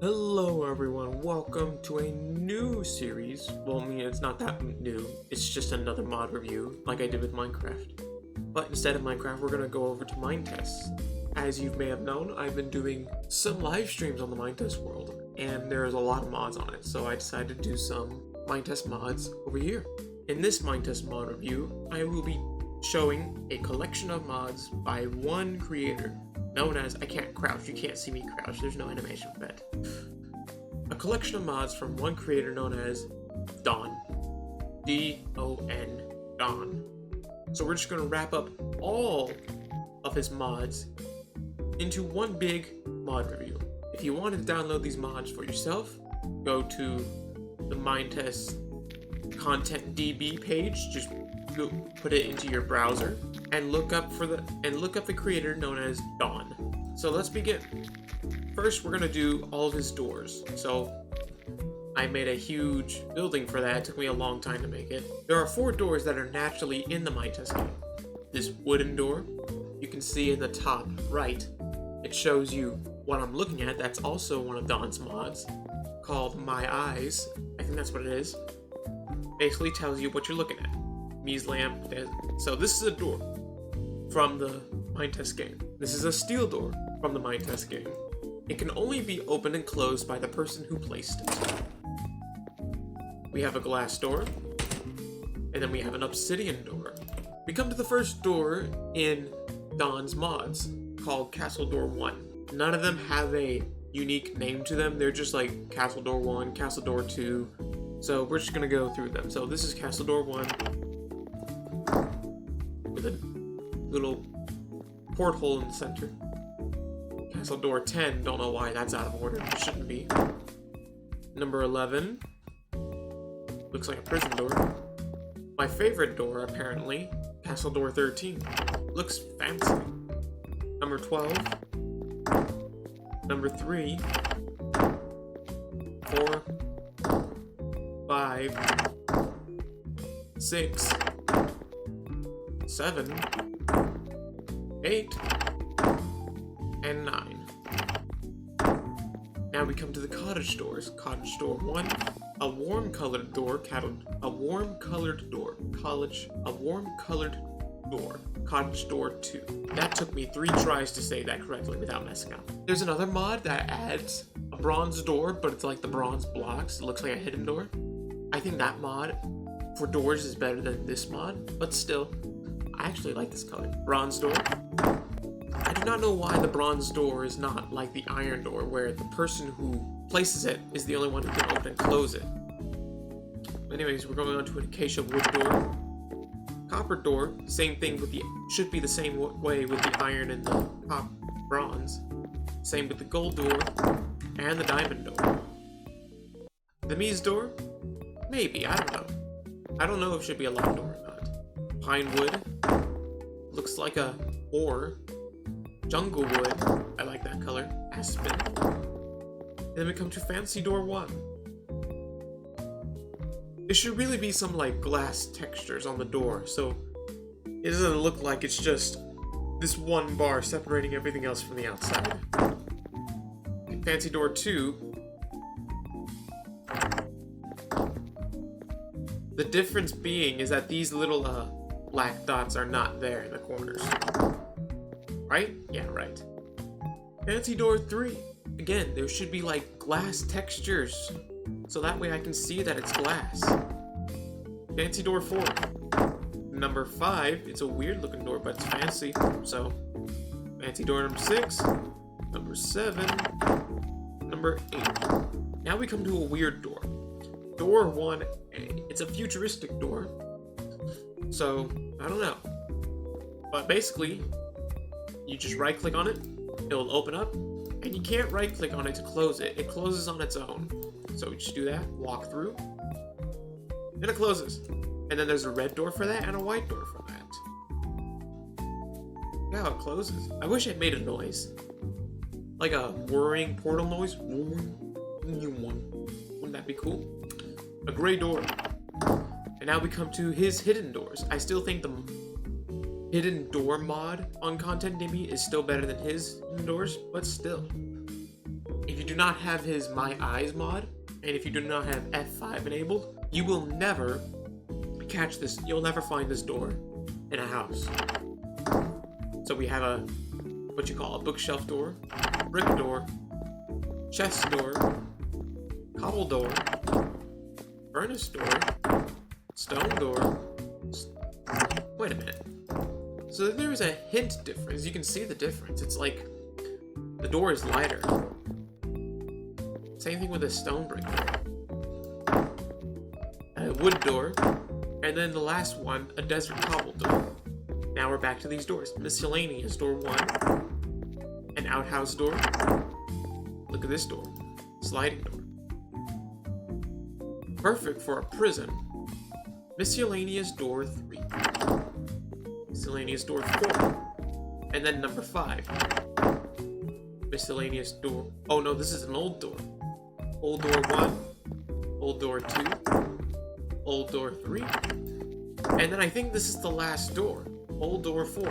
Hello everyone, welcome to a new series. Well, I mean, it's not that new, it's just another mod review, like I did with Minecraft. But instead of Minecraft, we're gonna go over to MineTest. As you may have known, I've been doing some live streams on the MineTest world, and there's a lot of mods on it, so I decided to do some MineTest mods over here. In this MineTest mod review, I will be showing a collection of mods by one creator, known as, I can't crouch, you can't see me crouch, there's no animation for that. A collection of mods from one creator known as Don. D-O-N, Don. So we're just going to wrap up all of his mods into one big mod review. If you want to download these mods for yourself, go to the MineTest Content DB page, just put it into your browser and look up the creator known as Don. So let's begin. First, we're gonna do all of his doors. So I made a huge building for that. It took me a long time to make it. There are 4 doors that are naturally in the MineTest game. This wooden door, you can see in the top right, it shows you what I'm looking at. That's also one of Don's mods called My Eyes. I think that's what it is. Basically tells you what you're looking at. Mies lamp. So this is a door from the MineTest game. This is a steel door from the MineTest game. It can only be opened and closed by the person who placed it. We have a glass door, and then we have an obsidian door. We come to the first door in Don's mods, called Castle Door 1. None of them have a unique name to them. They're just like Castle Door 1, Castle Door 2. So we're just gonna go through them. So this is Castle Door 1, with a little porthole in the center. Castle Door 10, don't know why that's out of order, it shouldn't be. Number 11, looks like a prison door. My favorite door, apparently, Castle Door 13, looks fancy. Number 12, number 3, 4, 5, 6, 7, 8, and 9. Now we come to the cottage doors. Cottage door 1, a warm colored door, cottage door 2. That took me 3 tries to say that correctly without messing up. There's another mod that adds a bronze door, but it's like the bronze blocks. It looks like a hidden door. I think that mod for doors is better than this mod, but still, I actually like this color. Bronze door. I do not know why the bronze door is not like the iron door, where the person who places it is the only one who can open and close it. Anyways, we're going on to an acacia wood door. Copper door, same thing with should be the same way with the iron and the bronze. Same with the gold door and the diamond door. The Mies door? Maybe, I don't know. I don't know if it should be a locked door or not. Pine wood. Looks like a ore. Jungle wood. I like that color. Aspen. And then we come to fancy door 1. It should really be some like glass textures on the door, so it doesn't look like it's just this one bar separating everything else from the outside. Fancy door 2. The difference being is that these little black dots are not there in the corners. Right? Yeah, right. Fancy door 3. Again, there should be like glass textures, so that way I can see that it's glass. Fancy door 4. Number 5, it's a weird looking door, but it's fancy, so. Fancy door number 6, number 7, number 8. Now we come to a weird door. Door 1A. It's a futuristic door, so I don't know. But basically, you just right click on it, it'll open up, and you can't right click on it to close it. It closes on its own. So we just do that, walk through, and it closes. And then there's a red door for that and a white door for that. Yeah, it closes. I wish it made a noise. Like a whirring portal noise. Wouldn't that be cool? A gray door. And now we come to his hidden doors. I still think the hidden door mod on Content DB is still better than his hidden doors, but still. If you do not have his My Eyes mod, and if you do not have F5 enabled, you will never catch this. You'll never find this door in a house. So we have a a bookshelf door, brick door, chest door, cobble door, furnace door, stone door. Wait a minute. So there's a hint difference. You can see the difference. It's like the door is lighter. Same thing with a stone brick door. A wood door. And then the last one, a desert cobble door. Now we're back to these doors. Miscellaneous door 1. An outhouse door. Look at this door. Sliding door. Perfect for a prison. Miscellaneous door 3. Miscellaneous door 4. And then number 5. Miscellaneous door. Oh no, this is an old door. Old door 1. Old door 2. Old door 3. And then I think this is the last door. Old door 4.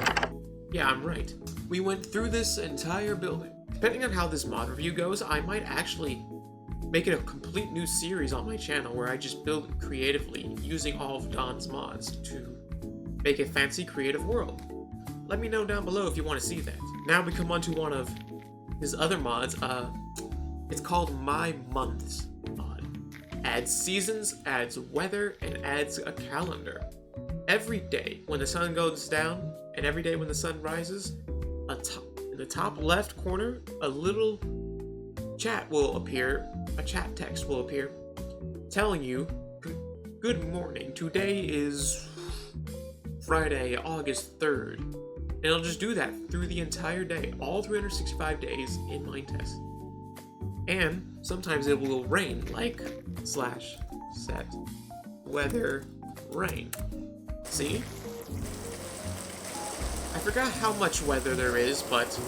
Yeah, I'm right. We went through this entire building. Depending on how this mod review goes, I might actually make it a complete new series on my channel where I just build creatively using all of Don's mods to make a fancy creative world. Let me know down below if you want to see that. Now we come on to one of his other mods. It's called My Months mod. Adds seasons, adds weather, and adds a calendar. Every day when the sun goes down and every day when the sun rises, in the top left corner, a little chat will appear, a chat text will appear telling you, good morning, today is Friday, August 3rd. And it'll just do that through the entire day, all 365 days in MineTest. And sometimes it will rain, like /set weather rain. See? I forgot how much weather there is, but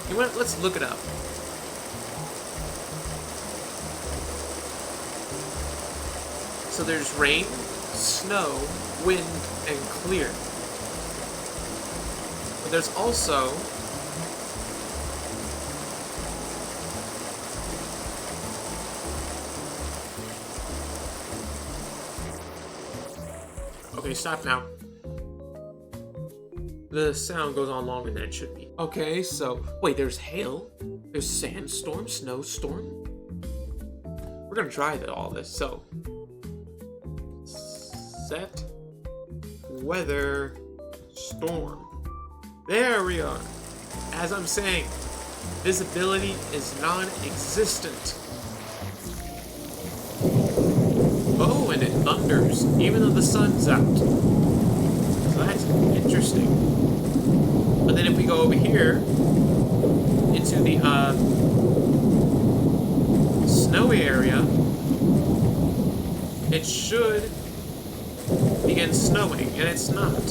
you know what? Let's look it up. So there's rain, snow, wind, and clear. But there's also okay, stop now. The sound goes on longer than it should be. Okay, so wait, there's hail, there's sandstorm, snowstorm. We're gonna try all this. So set weather storm. There we are. As I'm saying, visibility is non-existent. Oh, and it thunders, even though the sun's out. So that's interesting. But then if we go over here, into the, snowy area, it should begin snowing, and it's not.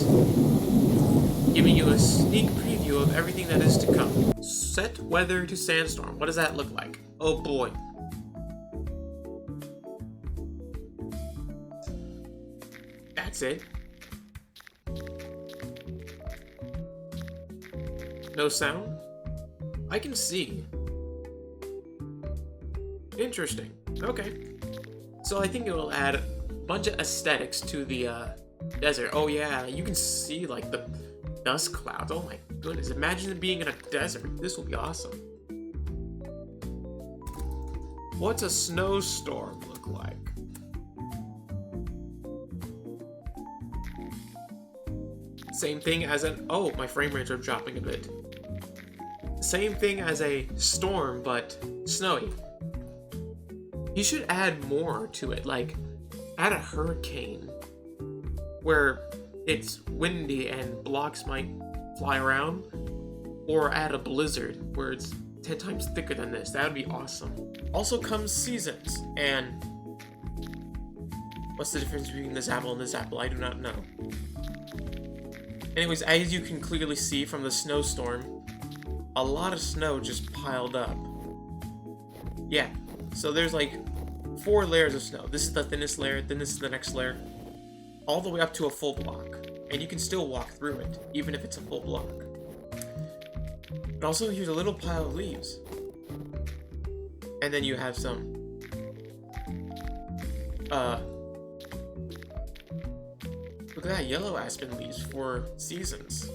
Giving you a sneak preview of everything that is to come. Set weather to sandstorm. What does that look like? Oh boy. That's it. No sound? I can see. Interesting. Okay. So I think it will add a bunch of aesthetics to the desert. Oh yeah, you can see like the dust clouds. Oh my goodness, imagine it being in a desert. This will be awesome. What's a snowstorm look like? Same thing as an... Oh, my frame rates are dropping a bit. Same thing as a storm, but snowy. You should add more to it, like add a hurricane where it's windy and blocks might fly around, or add a blizzard where it's 10 times thicker than this. That would be awesome. Also comes seasons, and what's the difference between this apple and this apple? I do not know. Anyways, as you can clearly see from the snowstorm, a lot of snow just piled up. Yeah, so there's like 4 layers of snow. This is the thinnest layer, then this is the next layer, all the way up to a full block. And you can still walk through it, even if it's a full block. But also, here's a little pile of leaves. And then you have some look at that, yellow aspen leaves for seasons.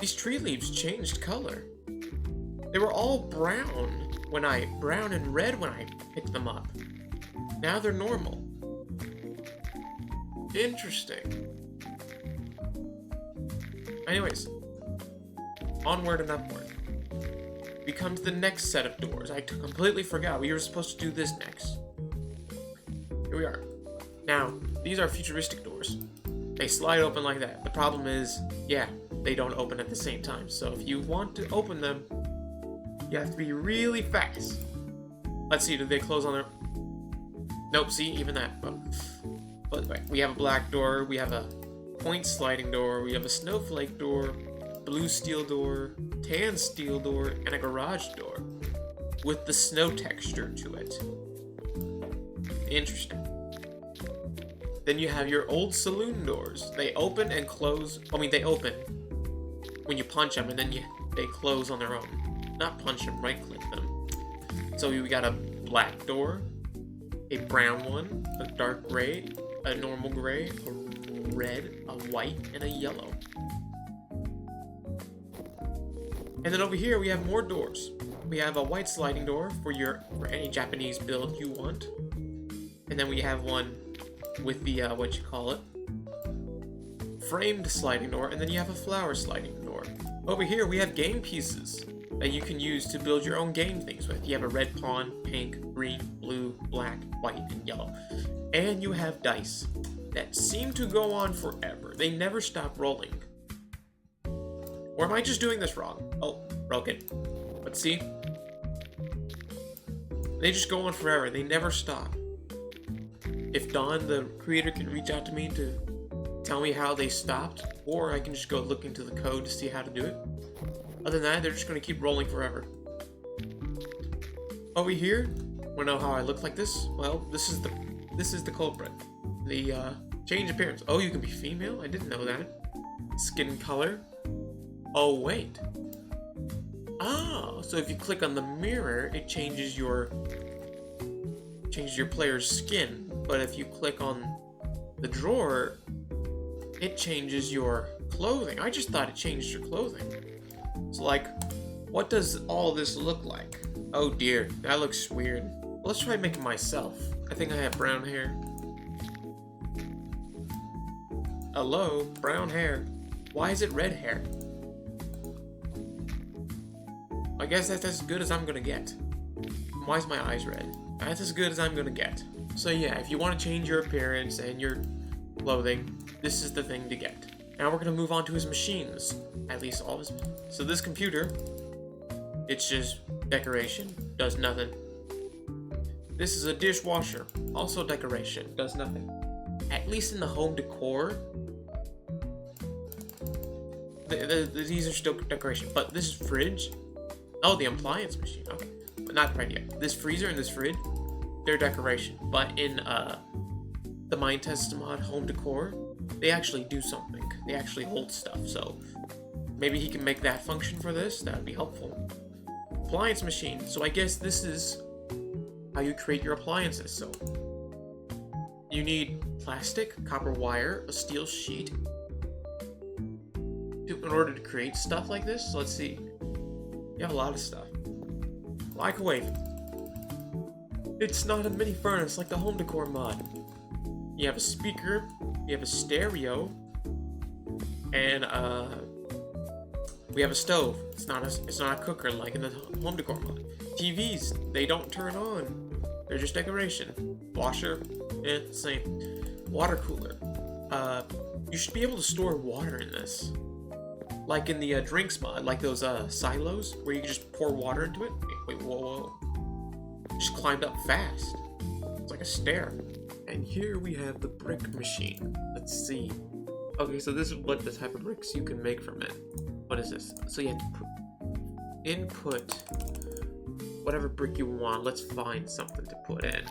These tree leaves changed color. They were all brown and red when I picked them up. Now they're normal. Interesting. Anyways, onward and upward. Becomes the next set of doors. I completely forgot we were supposed to do this next. Here we are. Now, these are futuristic doors. They slide open like that. The problem is, yeah, they don't open at the same time. So if you want to open them, you have to be really fast. Let's see, do they close on their... Nope, see, even that. Oh. But wait, we have a black door, we have a point sliding door, we have a snowflake door, blue steel door, tan steel door, and a garage door with the snow texture to it. Interesting. Then you have your old saloon doors. They open and close. I mean, they open when you punch them, and then they close on their own. Not punch them, right-click them. So we got a black door, a brown one, a dark gray, a normal gray, a red, a white, and a yellow. And then over here we have more doors. We have a white sliding door for any Japanese build you want. And then we have one with the framed sliding door, and then you have a flower sliding door. Over here we have game pieces that you can use to build your own game things with. You have a red pawn, pink, green, blue, black, white, and yellow. And you have dice that seem to go on forever. They never stop rolling. Or am I just doing this wrong? Oh, broke it. Let's see. They just go on forever. They never stop. If Don, the creator, can reach out to me to tell me how they stopped, or I can just go look into the code to see how to do it. Other than that, they're just going to keep rolling forever. Over here, wanna know how I look like this? Well, this is the culprit. The change appearance. Oh, you can be female? I didn't know that. Skin color. Oh, wait. Oh, so if you click on the mirror, it changes your player's skin. But if you click on the drawer, it changes your clothing. I just thought it changed your clothing. So, like, what does all this look like? Oh dear, that looks weird. Let's try making myself. I think I have brown hair. Hello, brown hair. Why is it red hair? I guess that's as good as I'm gonna get. Why is my eyes red? That's as good as I'm gonna get. So yeah, if you want to change your appearance and your clothing, this is the thing to get. Now we're gonna move on to his machines. At least all of his... So this computer, it's just decoration, does nothing. This is a dishwasher, also decoration, does nothing. At least in the home decor, these are still decoration. But this fridge, oh, the appliance machine, okay. But not quite yet. This freezer and this fridge, they're decoration. But in the MineTest mod home decor, they actually do something. They actually hold stuff, so maybe he can make that function for this. That would be helpful. Appliance machine. So I guess this is how you create your appliances. So you need plastic, copper wire, a steel sheet in order to create stuff like this. So let's see. You have a lot of stuff. Microwave. It's not a mini furnace like the home decor mod. You have a speaker, you have a stereo, and we have a stove. It's not a cooker like in the home decor mod. TVs, they don't turn on. They're just decoration. Washer, same. Water cooler. You should be able to store water in this. Like in the drinks mod, like those silos where you can just pour water into it. Wait, whoa. Just climbed up fast. It's like a stair. And here we have the brick machine. Let's see. Okay, so this is what the type of bricks you can make from it. What is this? So you have to input whatever brick you want. Let's find something to put in.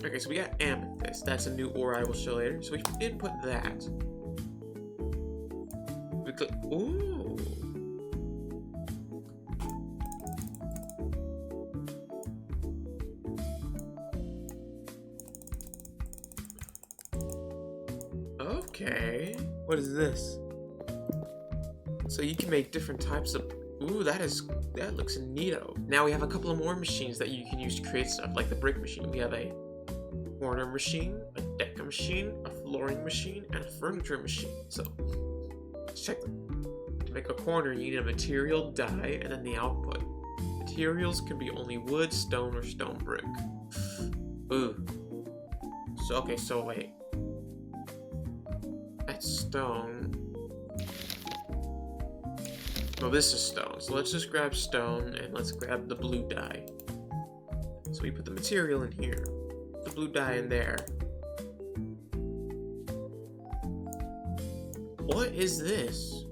Okay, so we got amethyst. That's a new ore I will show later. So we input that. Ooh. Okay. What is this? So you can make different types of... Ooh, that looks neato. Now we have a couple of more machines that you can use to create stuff, like the brick machine. We have a corner machine, a deck machine, a flooring machine, and a furniture machine. So, let's check them. To make a corner, you need a material, die, and then the output. Materials can be only wood, stone, or stone brick. Ooh. So, okay, so wait. That's stone. Oh, this is stone. So let's just grab stone and let's grab the blue dye. So we put the material in here. The blue dye in there. What is this?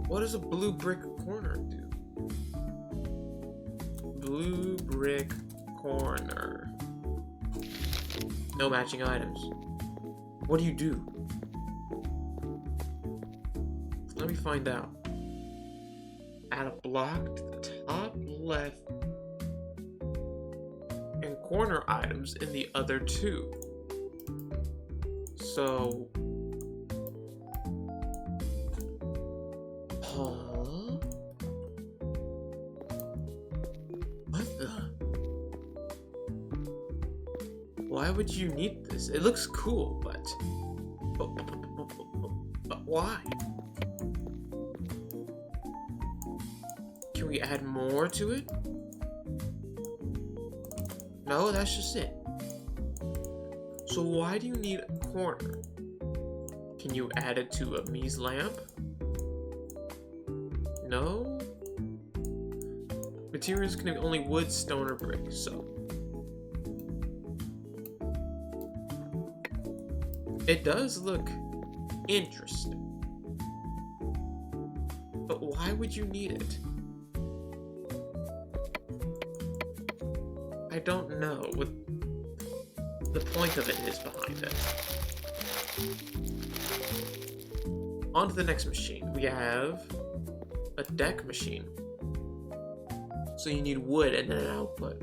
What does a blue brick corner do? Blue brick corner. No matching items. What do you do? Let me find out. Add a block to the top left and corner items in the other two. So... What the? Why would you need this? It looks cool, but why? Can we add more to it? No, that's just it. So why do you need a corner? Can you add it to a mise lamp? No? Materials can be only wood, stone, or brick, so... It does look interesting. But why would you need it? I don't know what the point of it is behind it. On to the next machine. We have a deck machine. So you need wood and then an output.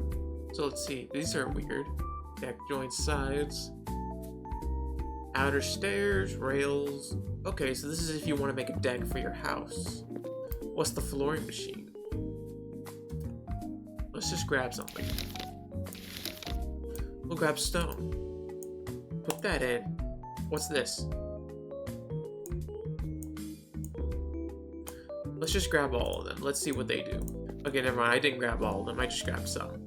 So let's see. These are weird. Deck joint sides. Outer stairs, rails. Okay, so this is if you want to make a deck for your house. What's the flooring machine? Let's just grab something. We'll grab stone. Put that in. What's this? Let's just grab all of them. Let's see what they do. Okay, never mind. I didn't grab all of them. I just grabbed some.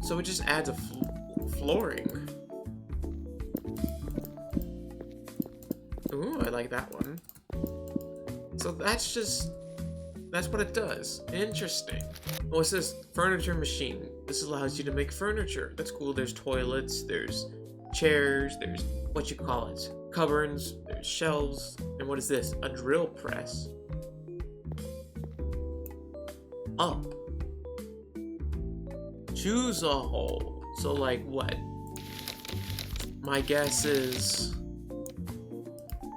So it just adds a flooring. Ooh, I like that one. So that's what it does. Interesting. What's this? Furniture machine. This allows you to make furniture. That's cool. There's toilets, there's chairs, there's what you call it, cupboards, there's shelves. And what is this? A drill press. Up. Choose a hole. So like what? My guess is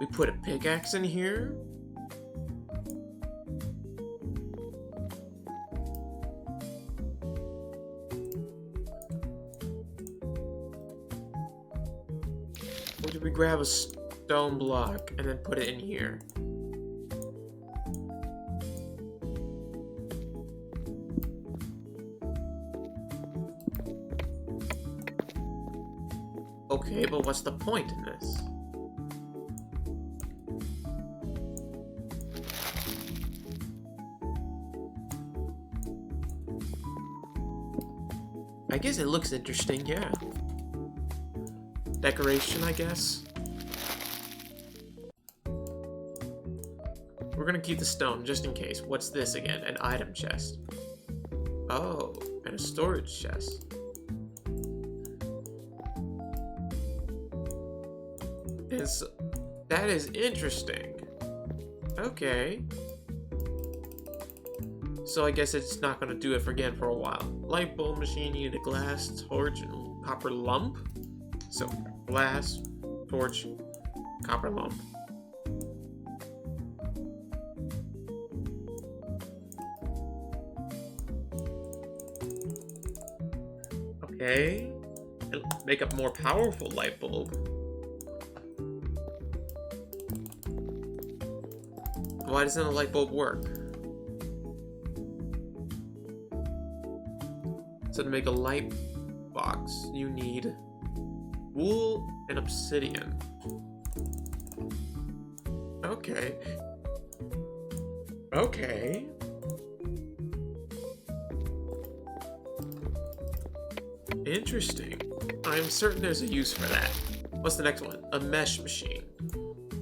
we put a pickaxe in here. Or did we grab a stone block and then put it in here? Okay, but what's the point in this? I guess it looks interesting, yeah. Decoration, I guess. We're gonna keep the stone, just in case. What's this again? An item chest. Oh, and a storage chest. That is interesting. Okay. So I guess it's not gonna do it again for a while. Light bulb machine, you need a glass, torch, and copper lump. So glass, torch, copper lump. Okay. It'll make a more powerful light bulb. Why doesn't a light bulb work? So to make a light box, you need wool and obsidian. Okay. Okay. Interesting. I'm certain there's a use for that. What's the next one? A mesh machine.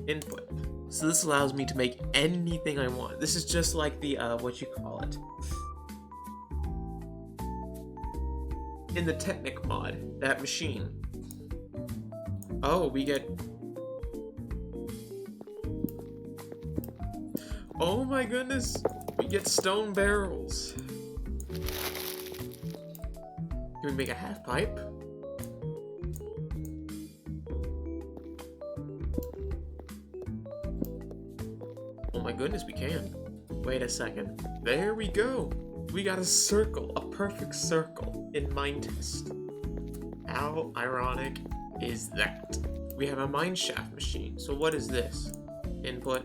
Input. So this allows me to make anything I want. This is just like the, what you call it? In the Technic mod, that machine. Oh, we get... Oh my goodness! We get stone barrels. Can we make a half pipe? Oh my goodness, we can. Wait a second. There we go. We got a circle, a perfect circle in MineTest. How ironic is that? We have a mine shaft machine. So what is this? Input.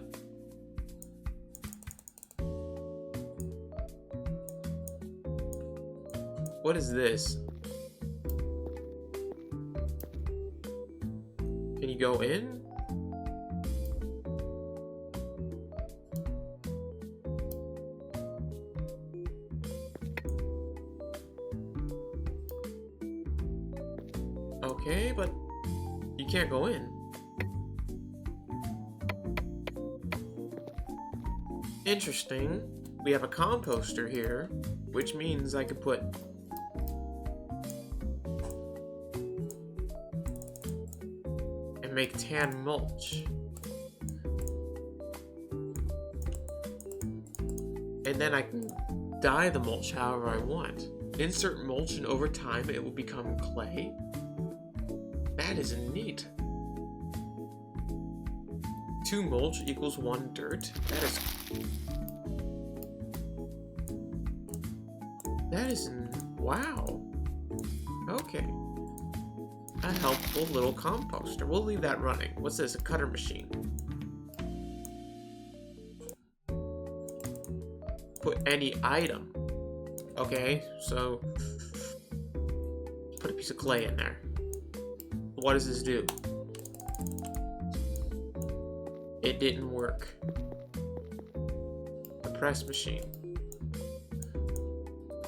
What is this? Can you go in? Okay, but you can't go in. Interesting. We have a composter here, which means I could put and make tan mulch. And then I can dye the mulch however I want. Insert mulch and over time it will become clay. That is neat. 2 mulch equals 1 dirt. That is wow. Okay. A helpful little composter. We'll leave that running. What's this? A cutter machine. Put any item. Okay, so put a piece of clay in there. What does this do? It didn't work. The press machine.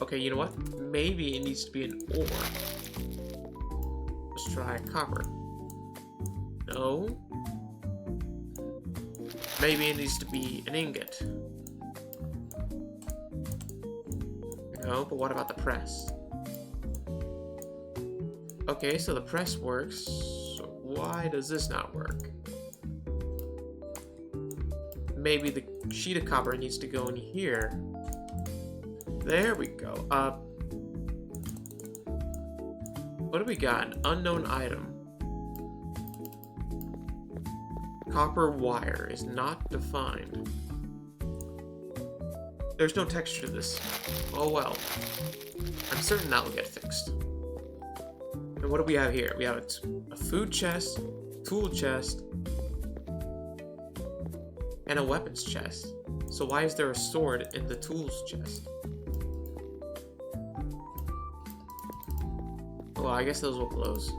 Okay, you know what? Maybe it needs to be an ore. Let's try copper. No. Maybe it needs to be an ingot. No, but what about the press? Okay, so the press works. So why does this not work? Maybe the sheet of copper needs to go in here. There we go. What do we got? An unknown item. Copper wire is not defined. There's no texture to this. Oh well. I'm certain that will get fixed. And what do we have here? We have a food chest, tool chest, and a weapons chest. So why is there a sword in the tools chest? Well, I guess those will close.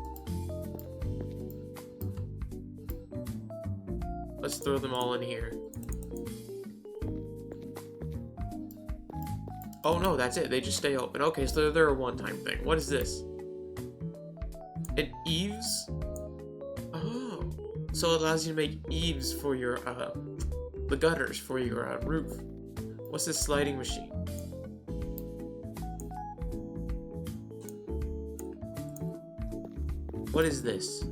Let's throw them all in here. Oh no, that's it. They just stay open. Okay, so they're a one-time thing. What is this? An eaves? Oh. So it allows you to make eaves for your, the gutters for your, roof. What's this sliding machine? What is this?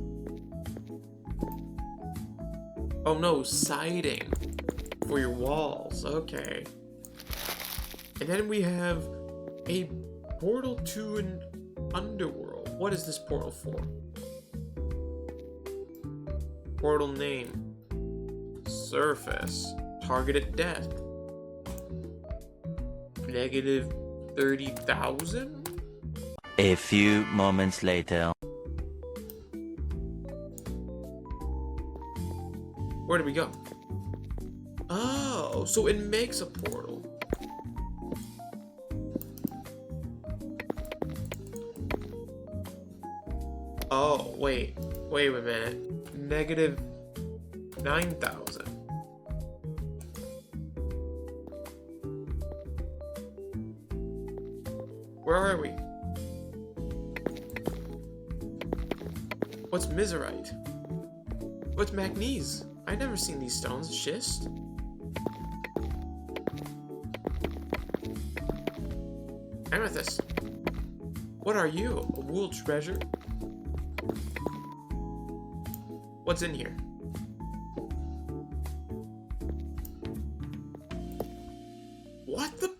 Oh no, siding for your walls. Okay. And then we have a portal to an underworld. What is this portal for? Portal name. Surface. Targeted death. Negative 30,000? A few moments later. Where do we go? Oh, so it makes a portal. Oh, wait a minute. Negative 9,000. Where are we? What's miserite? What's magnesium? I've never seen these stones. Schist? Amethyst. What are you? A wool treasure? What's in here? What the?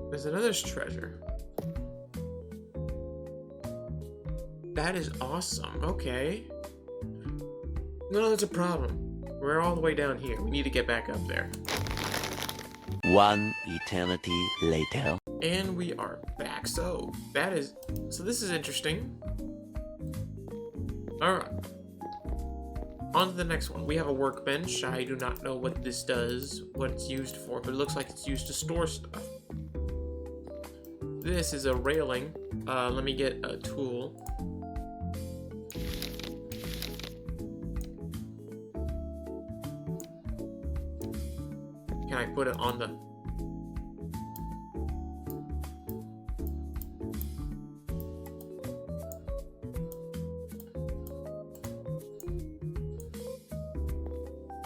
There's another treasure. That is awesome. Okay. No, that's a problem. We're all the way down here. We need to get back up there. One eternity later. And we are back. So this is interesting. Alright. On to the next one. We have a workbench. I do not know what this does, what it's used for, but it looks like it's used to store stuff. This is a railing. Let me get a tool. Can I put it on the...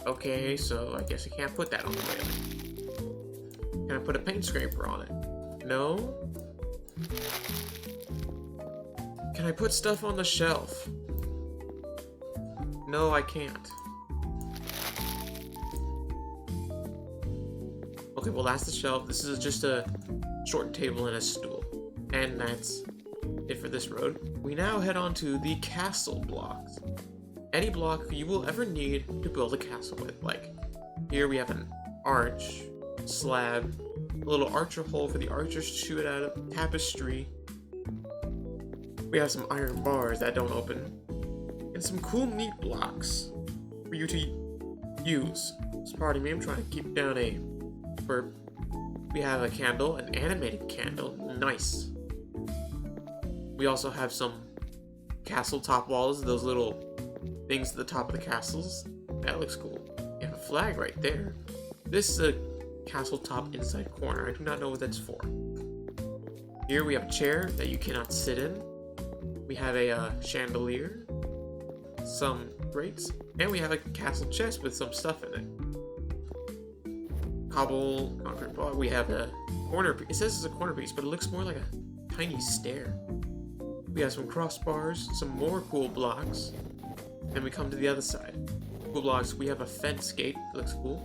Okay, so I guess I can't put that on the railing. Can I put a paint scraper on it? No? Can I put stuff on the shelf? No, I can't. Okay, well that's the shelf. This is just a short table and a stool. And that's it for this road. We now head on to the castle blocks. Any block you will ever need to build a castle with. Like, here we have an arch, slab, a little archer hole for the archers to shoot out of, tapestry. We have some iron bars that don't open. And some cool neat blocks for you to use. So pardon me, I'm trying to keep down a burp. We have a candle, an animated candle. Nice. We also have some castle top walls, those little things at the top of the castles. That looks cool. We have a flag right there. This is a castle top inside corner. I do not know what that's for. Here we have a chair that you cannot sit in. We have a chandelier, some grates, and we have a castle chest with some stuff in it. Cobble, concrete block. We have a corner piece. It says it's a corner piece, but it looks more like a tiny stair. We have some crossbars, some more cool blocks, and we come to the other side. Cool blocks. We have a fence gate. It looks cool.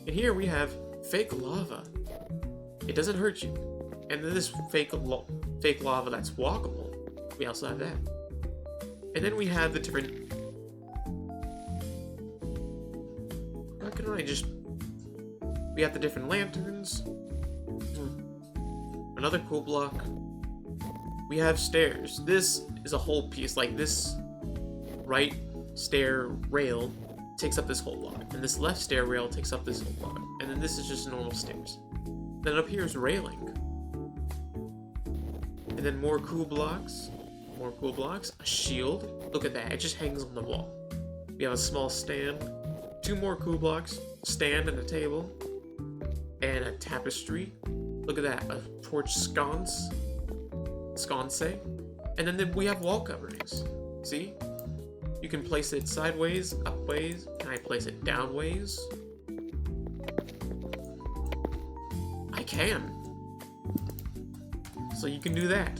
And here we have fake lava. It doesn't hurt you. And then this fake lava that's walkable. We also have that. And then we have the different... How can I just... We have the different lanterns. Another cool block. We have stairs. This is a whole piece. Like, this right stair rail takes up this whole block. And this left stair rail takes up this whole block. And then this is just normal stairs. Then up here is railing. And then more cool blocks. More cool blocks. A shield. Look at that. It just hangs on the wall. We have a small stand. Two more cool blocks. Stand and a table. And a tapestry. Look at that. A torch sconce. And then we have wall coverings. See? You can place it sideways, upways. Can I place it downways? I can. So you can do that.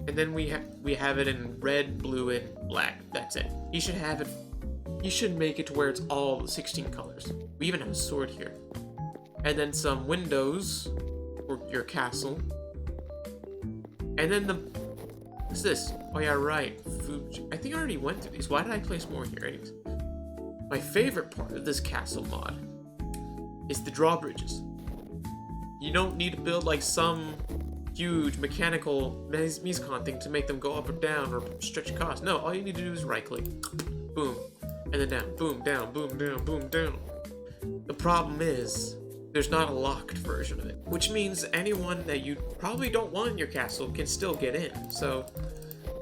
And then we have it in red, blue, and black. That's it. He should have it. He should make it to where it's all 16 colors. We even have a sword here. And then some windows for your castle. And then what's this? Oh yeah, right. Food. I think I already went through these. Why did I place more here? Anyways, my favorite part of this castle mod is the drawbridges. You don't need to build like some huge mechanical Miscon thing to make them go up or down or stretch costs. No, all you need to do is right click, boom, and then down, boom, down, boom, down, boom, down. The problem is, there's not a locked version of it, which means anyone that you probably don't want in your castle can still get in. So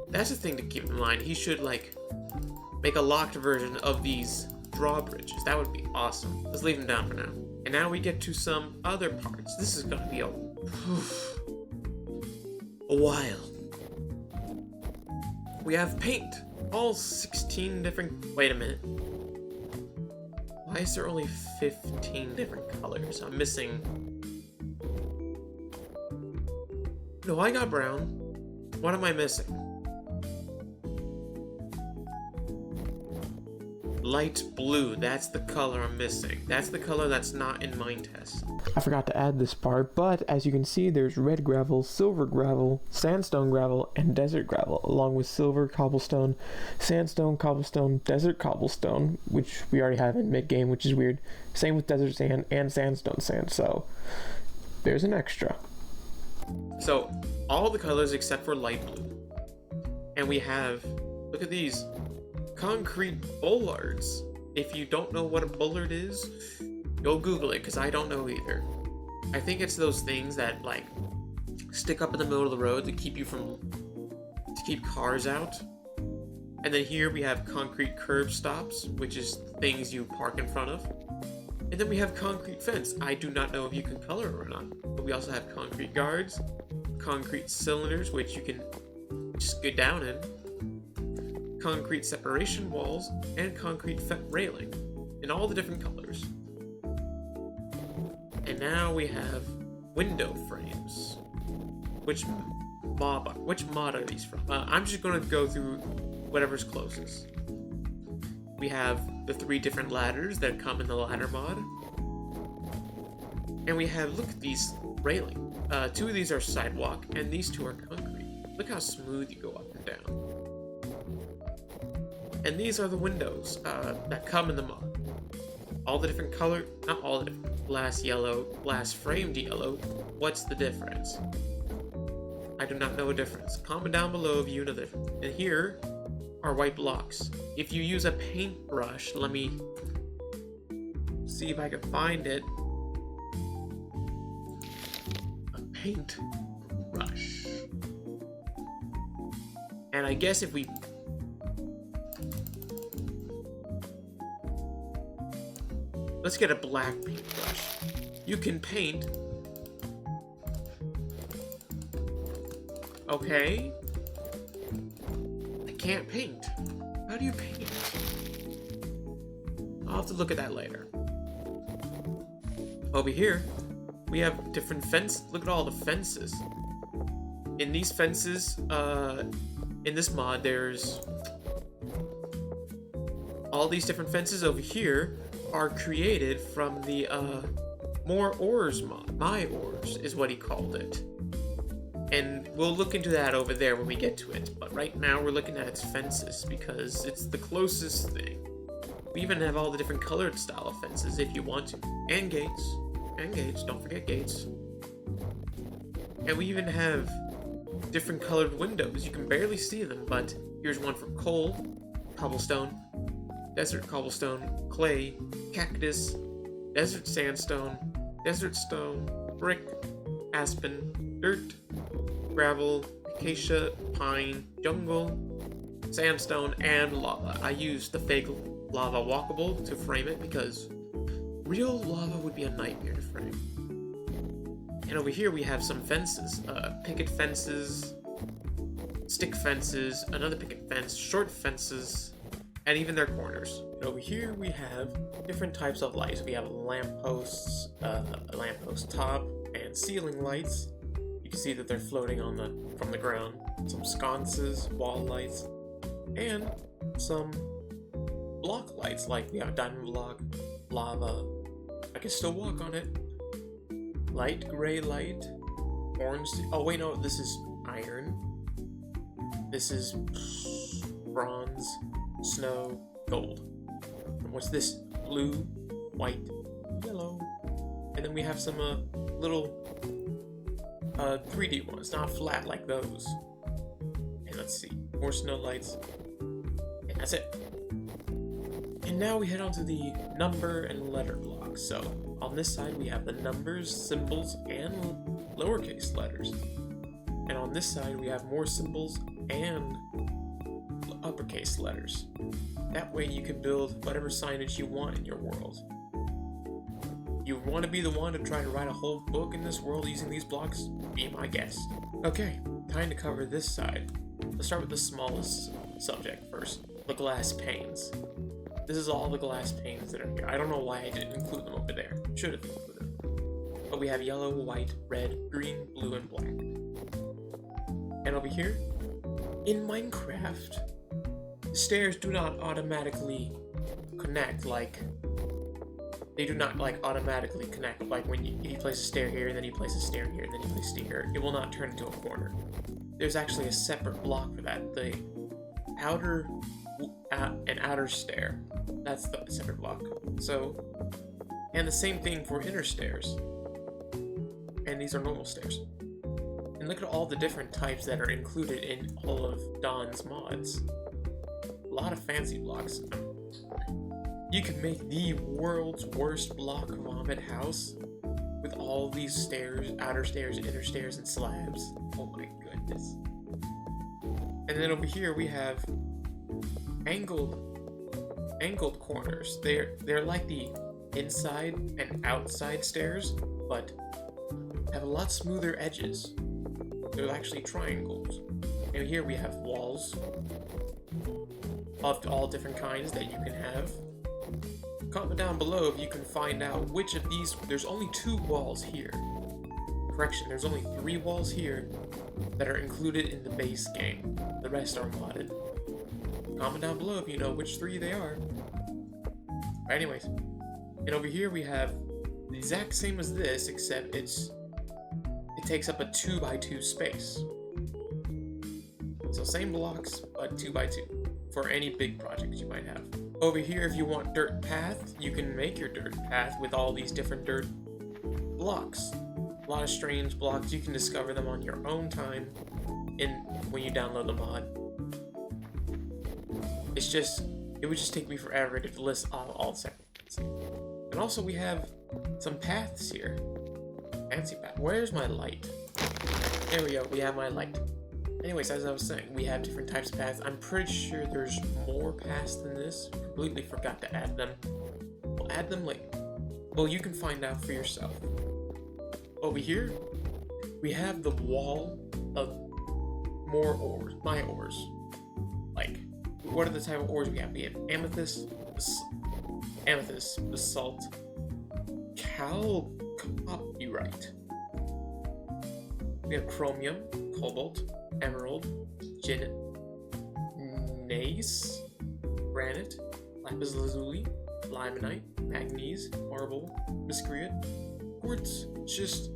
that's the thing to keep in mind. He should like make a locked version of these drawbridges. That would be awesome. Let's leave them down for now. And now we get to some other parts. This is gonna be a while. We have paint. All 16 different... Wait a minute. Why is there only 15 different colors? I'm missing... No, I got brown. What am I missing? Light blue. That's the color I'm missing. That's the color that's not in MineTest. I forgot to add this part, but as you can see, there's red gravel, silver gravel, sandstone gravel, and desert gravel, along with silver cobblestone, sandstone cobblestone, desert cobblestone, which we already have in mid-game, which is weird. Same with desert sand and sandstone sand, so there's an extra. So, all the colors except for light blue. And we have, look at these, concrete bollards. If you don't know what a bollard is, go Google it, because I don't know either. I think it's those things that like stick up in the middle of the road to keep cars out. And then here we have concrete curb stops, which is things you park in front of. And then we have concrete fence. I do not know if you can color it or not. But we also have concrete guards, concrete cylinders, which you can just go down in, concrete separation walls, and concrete railing in all the different colors. And now we have window frames. Which mod are these from? I'm just going to go through whatever's closest. We have the 3 different ladders that come in the ladder mod. And we have, look at these railing. 2 of these are sidewalk, and these 2 are concrete. Look how smooth you go up and down. And these are the windows that come in the mod. All the different color, not all the different, glass yellow, glass framed yellow. What's the difference? I do not know a difference. Comment down below if you know the difference. And here are white blocks. If you use a paintbrush, let me see if I can find it. A paintbrush. And I guess if we... Let's get a black paintbrush. You can paint. Okay. I can't paint. How do you paint? I'll have to look at that later. Over here, we have different fences. Look at all the fences. In these fences, in this mod, there's all these different fences over here are created from the More Ores mod. My Ores is what he called it. And we'll look into that over there when we get to it. But right now we're looking at its fences because it's the closest thing. We even have all the different colored style of fences if you want to. And gates. And gates. Don't forget gates. And we even have different colored windows. You can barely see them, but here's one for coal, cobblestone, desert cobblestone, clay, cactus, desert sandstone, desert stone, brick, aspen, dirt, gravel, acacia, pine, jungle, sandstone, and lava. I used the fake lava walkable to frame it because real lava would be a nightmare to frame. And over here we have some fences, picket fences, stick fences, another picket fence, short fences, and even their corners. And over here we have different types of lights. We have lampposts, a lamppost top, and ceiling lights. You can see that they're floating from the ground. Some sconces, wall lights, and some block lights, like we have a diamond block, lava. I can still walk on it. Light gray light, orange. Oh wait, no, this is iron. This is bronze, snow, gold. And what's this? Blue, white, yellow. And then we have some little 3D ones, not flat like those. And let's see, more snow lights. And that's it. And now we head on to the number and letter blocks. So on this side we have the numbers, symbols, and lowercase letters. And on this side we have more symbols and uppercase letters. That way you can build whatever signage you want in your world. You want to be the one to try to write a whole book in this world using these blocks? Be my guest. Okay, time to cover this side. Let's start with the smallest subject first, the glass panes. This is all the glass panes that are here. I don't know why I didn't include them over there. Should have included them. But we have yellow, white, red, green, blue, and black. And over here, in Minecraft, the stairs do not automatically connect like... They do not automatically connect like when if you place a stair here and then you place a stair here and then you place a stair here. It will not turn into a corner. There's actually a separate block for that. The outer stair. That's the separate block. So, and the same thing for inner stairs. And these are normal stairs. And look at all the different types that are included in all of Don's mods. A lot of fancy blocks. You can make the world's worst block vomit house with all these stairs, outer stairs, inner stairs, and slabs. Oh my goodness. And then over here we have angled corners. They're like the inside and outside stairs, but have a lot smoother edges. They're actually triangles. And here we have walls of all different kinds that you can have. Comment down below if you can find out which of these. There's only 2 walls here. Correction, there's only 3 walls here that are included in the base game. The rest are modded. Comment down below if you know which 3 they are. Anyways, and over here we have the exact same as this, except it takes up a 2x2 space. So same blocks, but 2x2 for any big projects you might have. Over here, if you want dirt path, you can make your dirt path with all these different dirt blocks. A lot of strange blocks. You can discover them on your own time when you download the mod. It would just take me forever to list all the sections. And also we have some paths here. Fancy path. Where's my light? There we go, we have my light. Anyways, as I was saying, we have different types of paths. I'm pretty sure there's more paths than this. Completely forgot to add them. We'll add them later. Well, you can find out for yourself. Over here, we have the wall of more ores, my ores. Like, what are the type of ores we have? We have amethyst, basalt, copyright. We have chromium, cobalt, emerald, gneiss, granite, lapis lazuli, limonite, manganese, marble, biscuit, quartz, schist,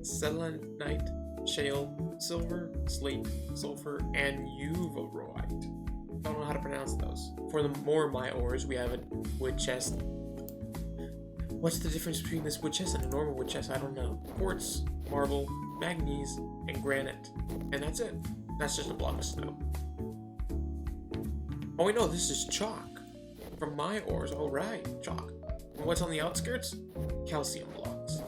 selenite, shale, silver, slate, sulfur, and uvaroite. Don't know how to pronounce those. For the more my ores, we have a wood chest. What's the difference between this wood chest and a normal wood chest? I don't know. Quartz, marble, manganese, and granite. And that's it. That's just a block of snow. Oh wait, no, this is chalk. From my ores, alright, chalk. And what's on the outskirts? Calcium blocks.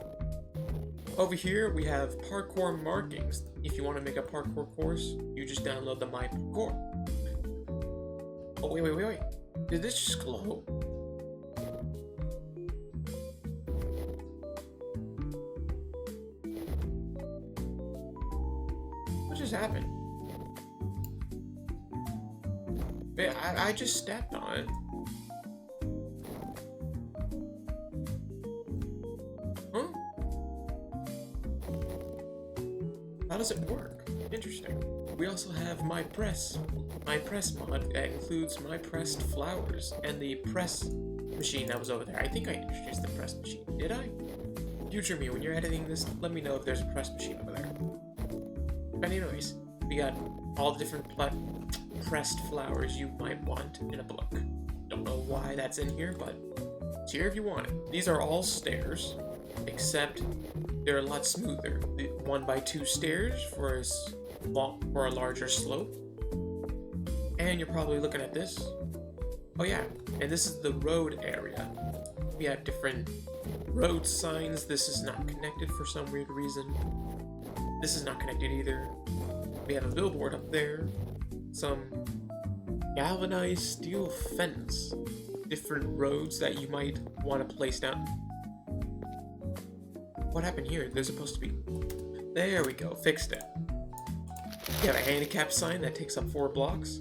Over here, we have parkour markings. If you want to make a parkour course, you just download the My Parkour. Oh, wait. Did this just glow? What just happened? Wait, I just stepped on it. Huh? How does it work? Interesting. We also have MinePress mod that includes MinePressed flowers and the press machine that was over there. I think I introduced the press machine. Did I? Future me, when you're editing this, let me know if there's a press machine over there. But anyways, we got all the different pressed flowers you might want in a book. Don't know why that's in here, but it's here if you want it. These are all stairs, except they're a lot smoother. The 1x2 stairs for a larger slope. And you're probably looking at this. Oh yeah, and this is the road area. We have different road signs. This is not connected for some weird reason. This is not connected either. We have a billboard up there. Some galvanized steel fence. Different roads that you might want to place down. What happened here? There's supposed to be... There we go, fixed it. You have a handicap sign that takes up 4 blocks.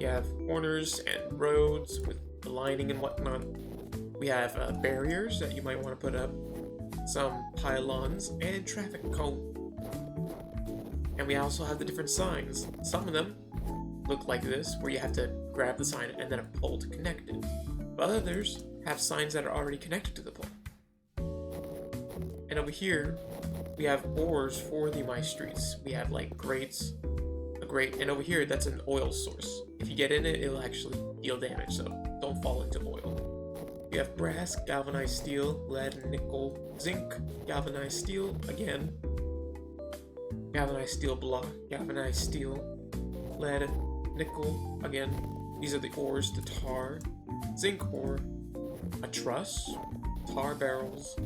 You have corners and roads with the lining and whatnot. We have barriers that you might want to put up. Some pylons and traffic cone. And we also have the different signs. Some of them look like this, where you have to grab the sign and then a pole to connect it. But others have signs that are already connected to the pole. And over here, we have ores for the My Streets. We have like grates, a grate, and over here, that's an oil source. If you get in it, it'll actually deal damage, so don't fall into oil. We have brass, galvanized steel, lead, nickel, zinc, galvanized steel, again, galvanized steel block, galvanized steel, lead, nickel, again. These are the ores, the tar, zinc ore, a truss, tar barrels,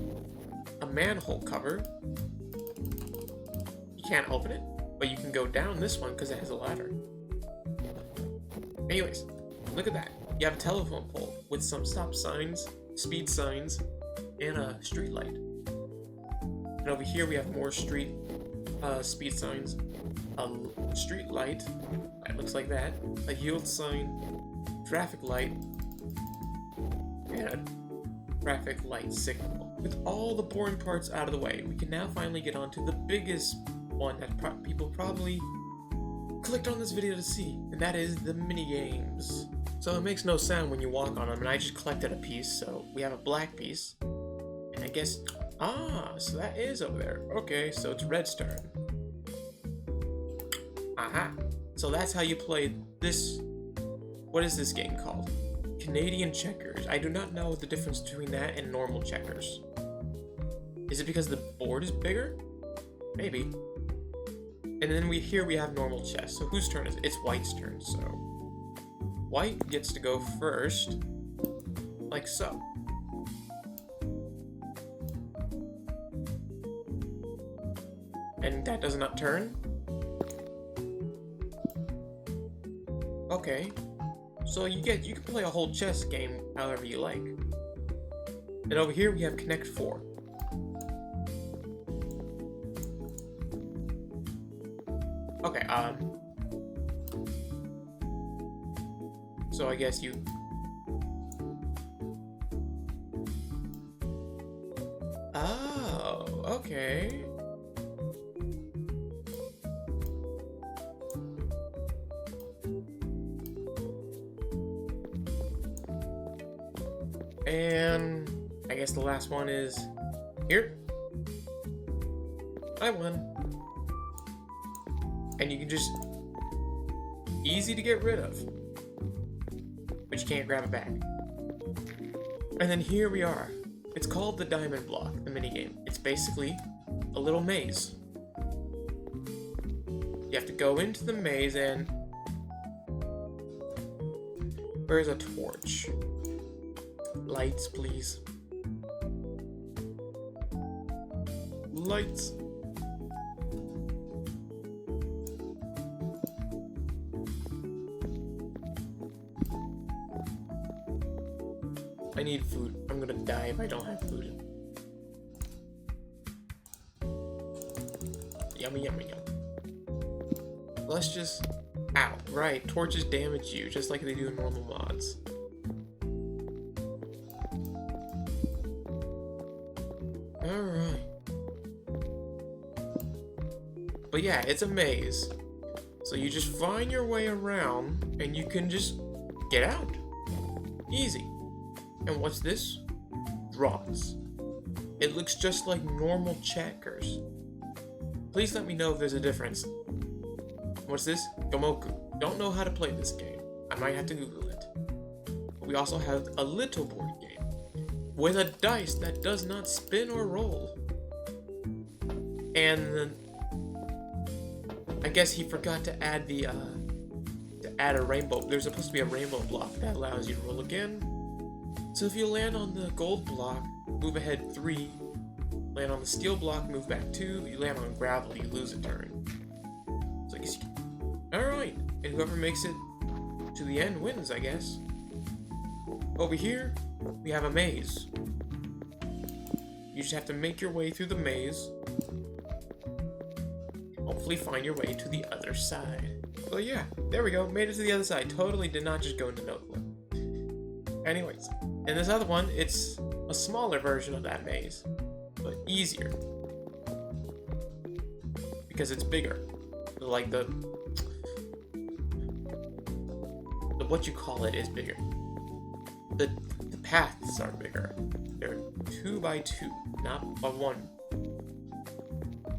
a manhole cover. You can't open it, but you can go down this one because it has a ladder. Anyways, look at that. You have a telephone pole with some stop signs, speed signs, and a street light. And over here we have more street speed signs, a street light that looks like that, a yield sign, traffic light, and a traffic light signal. With all the boring parts out of the way, we can now finally get on to the biggest one that people probably clicked on this video to see, and that is the mini games. So it makes no sound when you walk on them, and I just collected a piece, so we have a black piece, and I guess, so that is over there. Okay, so it's Red's turn. Aha! So that's how you play this, what is this game called? Canadian checkers. I do not know the difference between that and normal checkers. Is it because the board is bigger? Maybe. And then here we have normal chess. So whose turn is it? It's White's turn, so White gets to go first, like so. And that does not turn. Okay. So you can play a whole chess game however you like. And over here we have Connect 4. Okay, so I guess you... Oh, okay. And I guess the last one is here. I won. And you can just easy to get rid of, but you can't grab it back. And then here we are. It's called the Diamond Block, the minigame. It's basically a little maze. You have to go into the maze and where's a torch? Lights, please. Lights. I need food. I'm gonna die if I don't have food. Yummy, yummy, yum. Let's just... Ow. Right, torches damage you, just like they do in normal mods. Alright. But yeah, it's a maze. So you just find your way around and you can just get out. Easy. And what's this? Drops. It looks just like normal checkers. Please let me know if there's a difference. What's this? Gomoku. Don't know how to play this game. I might have to Google it. We also have a little board game with a dice that does not spin or roll. And then I guess he forgot to add a rainbow. There's supposed to be a rainbow block that allows you to roll again. So if you land on the gold block, move ahead 3. Land on the steel block, move back 2. You land on gravel, you lose a turn. So I guess you can... Alright, and whoever makes it to the end wins, I guess. Over here, we have a maze. You just have to make your way through the maze. Hopefully find your way to the other side. So yeah, there we go, made it to the other side. Totally did not just go into no clip. Anyways, in this other one, it's a smaller version of that maze, but easier. Because it's bigger. Like the what you call it is bigger. The paths are bigger. They're 2 by 2, not by 1.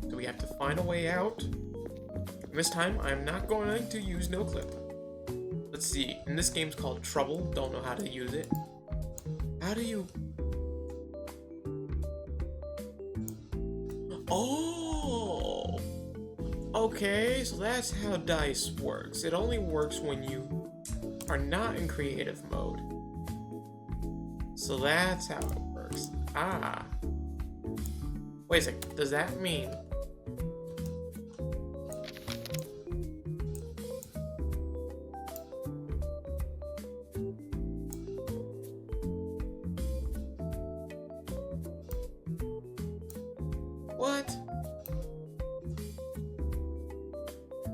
So we have to find a way out. And this time, I'm not going to use no clip. Let's see. And this game's called Trouble. Don't know how to use it. How do you... Oh! Okay, so that's how dice works. It only works when you are not in creative mode. So that's how it works. Ah. Wait a second. Does that mean... What?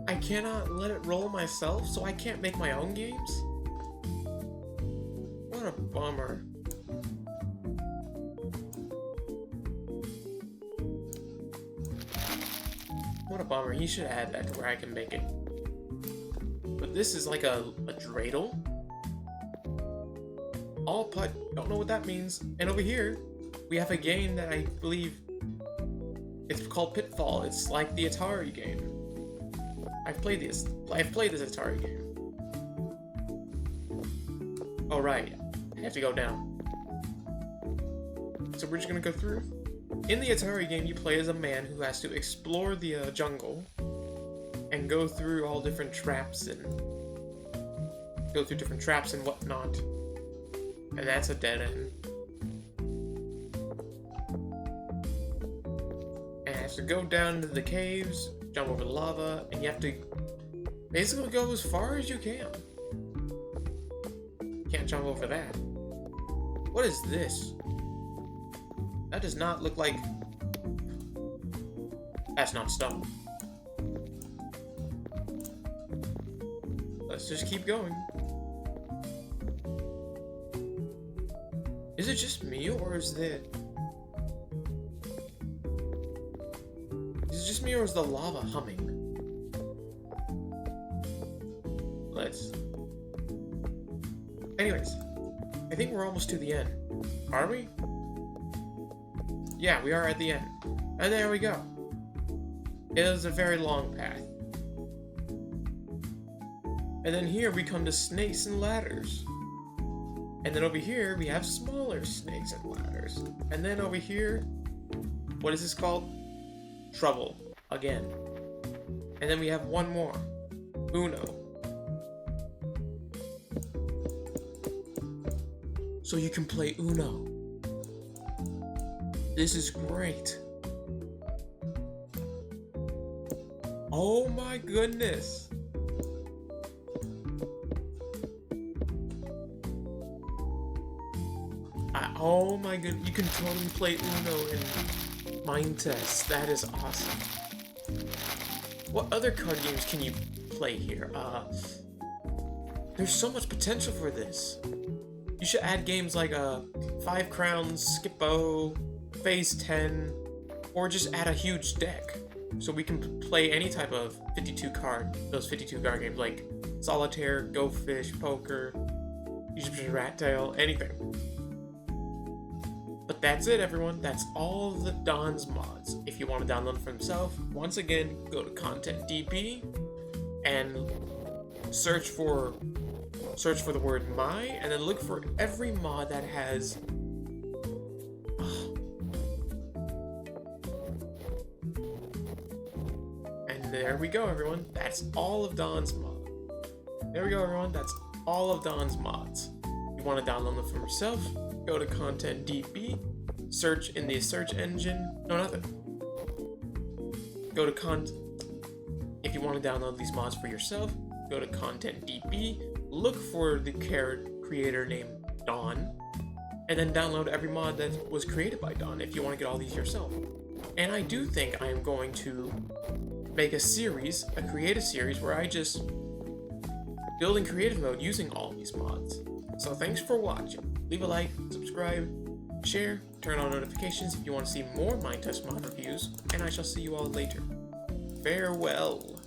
I cannot let it roll myself, so I can't make my own games? What a bummer. What a bummer. He should add that to where I can make it. But this is like a dreidel. All putt. Don't know what that means. And over here, we have a game that I believe it's called Pitfall. It's like the Atari game. I've played this Atari game. Oh right, I have to go down. So we're just gonna go through. In the Atari game, you play as a man who has to explore the jungle and go through all different traps and whatnot. And that's a dead end. And has to go down into the caves, jump over the lava, and you have to basically go as far as you can. Can't jump over that. What is this? That does not look like... That's not stone. Let's just keep going. Is it just me, or is it... Is it just me, or is the lava humming? Let's... Anyways, I think we're almost to the end. Are we? Yeah, we are at the end. And there we go. It is a very long path. And then here we come to snakes and ladders. And then over here we have smaller snakes and ladders. And then over here, what is this called? Trouble. Again. And then we have one more. Uno. So you can play Uno. This is great. Oh my goodness. Oh my goodness. You can totally play Uno in MineTest. That is awesome. What other card games can you play here? There's so much potential for this. You should add games like 5 Crowns, Skip-O, Phase 10, or just add a huge deck. so we can play any type of 52 card games like Solitaire, Go Fish, Poker, Egyptian Rat Tail, anything. But that's it, everyone. That's all of the Don's mods. If you want to download for himself, once again, go to Content DB and search for the word my, and then look for every mod that has and there we go, everyone. That's all of Don's mods. There we go, everyone. That's all of Don's mods. If you want to download them for yourself, go to Content DB, search in the search engine. No, nothing. Go to If you want to download these mods for yourself, go to Content DB, look for the creator named Don, and then download every mod that was created by Don if you want to get all these yourself. And I do think I am going to make a creative series where I just build in creative mode using all these mods. So thanks for watching. Leave a like, subscribe, share, turn on notifications if you want to see more MineTest mod reviews, and I shall see you all later. Farewell.